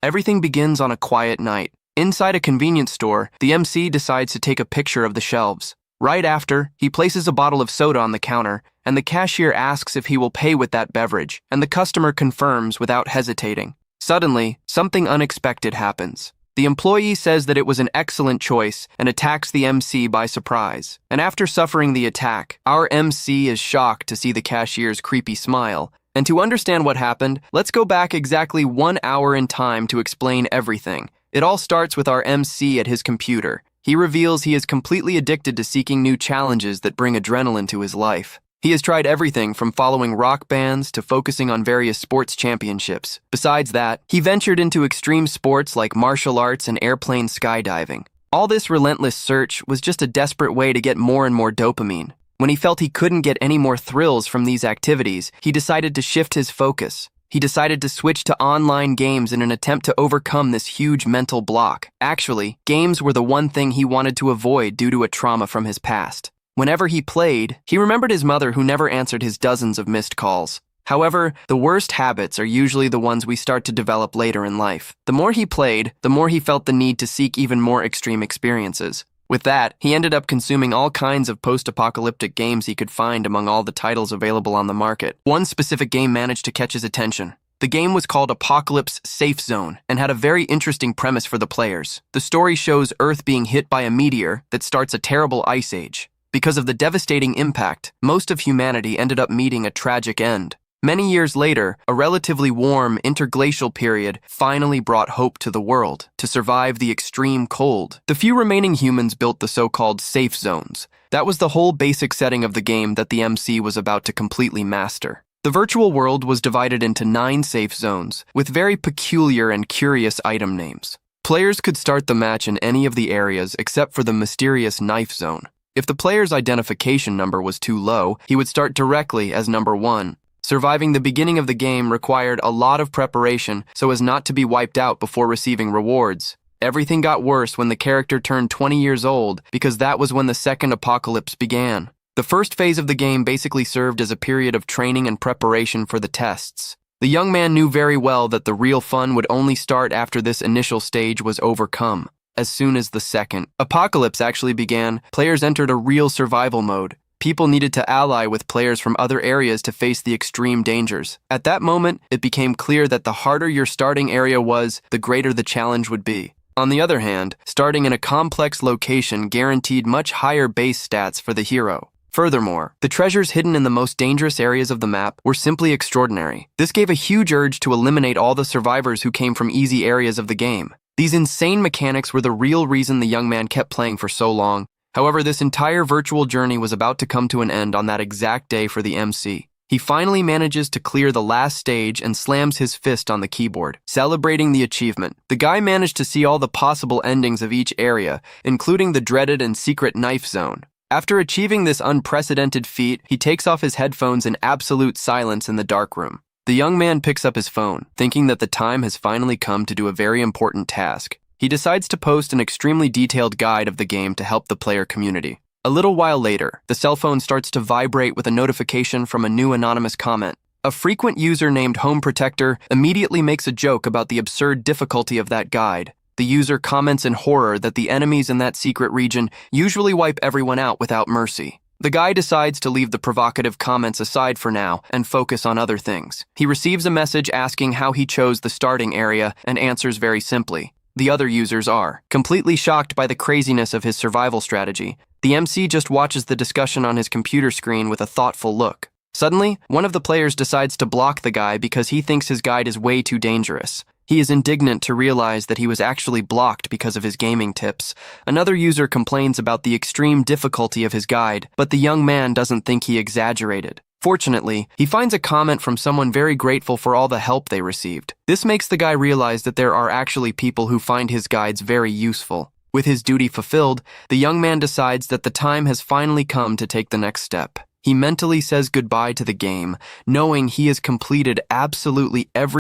Everything begins on a quiet night. Inside a convenience store, the MC decides to take a picture of the shelves. Right after, he places a bottle of soda on the counter, and the cashier asks if he will pay with that beverage, and the customer confirms without hesitating. Suddenly, something unexpected happens. The employee says that it was an excellent choice and attacks the MC by surprise. And after suffering the attack, our MC is shocked to see the cashier's creepy smile. And to understand what happened, let's go back exactly 1 hour in time to explain everything. It all starts with our MC at his computer. He reveals he is completely addicted to seeking new challenges that bring adrenaline to his life. He has tried everything from following rock bands to focusing on various sports championships. Besides that, he ventured into extreme sports like martial arts and airplane skydiving. All this relentless search was just a desperate way to get more and more dopamine. When he felt he couldn't get any more thrills from these activities, he decided to shift his focus. He decided to switch to online games in an attempt to overcome this huge mental block. Actually, games were the one thing he wanted to avoid due to a trauma from his past. Whenever he played, he remembered his mother who never answered his dozens of missed calls. However, the worst habits are usually the ones we start to develop later in life. The more he played, the more he felt the need to seek even more extreme experiences. With that, he ended up consuming all kinds of post-apocalyptic games he could find among all the titles available on the market. One specific game managed to catch his attention. The game was called Apocalypse Safe Zone and had a very interesting premise for the players. The story shows Earth being hit by a meteor that starts a terrible ice age. Because of the devastating impact, most of humanity ended up meeting a tragic end. Many years later, a relatively warm interglacial period finally brought hope to the world to survive the extreme cold. The few remaining humans built the so-called safe zones. That was the whole basic setting of the game that the MC was about to completely master. The virtual world was divided into 9 safe zones, with very peculiar and curious item names. Players could start the match in any of the areas except for the mysterious knife zone. If the player's identification number was too low, he would start directly as number 1. Surviving the beginning of the game required a lot of preparation so as not to be wiped out before receiving rewards. Everything got worse when the character turned 20 years old because that was when the second apocalypse began. The first phase of the game basically served as a period of training and preparation for the tests. The young man knew very well that the real fun would only start after this initial stage was overcome. As soon as the second apocalypse actually began, players entered a real survival mode. People needed to ally with players from other areas to face the extreme dangers. At that moment, it became clear that the harder your starting area was, the greater the challenge would be. On the other hand, starting in a complex location guaranteed much higher base stats for the hero. Furthermore, the treasures hidden in the most dangerous areas of the map were simply extraordinary. This gave a huge urge to eliminate all the survivors who came from easy areas of the game. These insane mechanics were the real reason the young man kept playing for so long. However, this entire virtual journey was about to come to an end on that exact day for the MC. He finally manages to clear the last stage and slams his fist on the keyboard, celebrating the achievement. The guy managed to see all the possible endings of each area, including the dreaded and secret knife zone. After achieving this unprecedented feat, he takes off his headphones in absolute silence in the darkroom. The young man picks up his phone, thinking that the time has finally come to do a very important task. He decides to post an extremely detailed guide of the game to help the player community. A little while later, the cell phone starts to vibrate with a notification from a new anonymous comment. A frequent user named Home Protector immediately makes a joke about the absurd difficulty of that guide. The user comments in horror that the enemies in that secret region usually wipe everyone out without mercy. The guy decides to leave the provocative comments aside for now and focus on other things. He receives a message asking how he chose the starting area and answers very simply. The other users are completely shocked by the craziness of his survival strategy. The MC just watches the discussion on his computer screen with a thoughtful look. Suddenly, one of the players decides to block the guy because he thinks his guide is way too dangerous. He is indignant to realize that he was actually blocked because of his gaming tips. Another user complains about the extreme difficulty of his guide, but the young man doesn't think he exaggerated. Fortunately, he finds a comment from someone very grateful for all the help they received. This makes the guy realize that there are actually people who find his guides very useful. With his duty fulfilled, the young man decides that the time has finally come to take the next step. He mentally says goodbye to the game, knowing he has completed absolutely every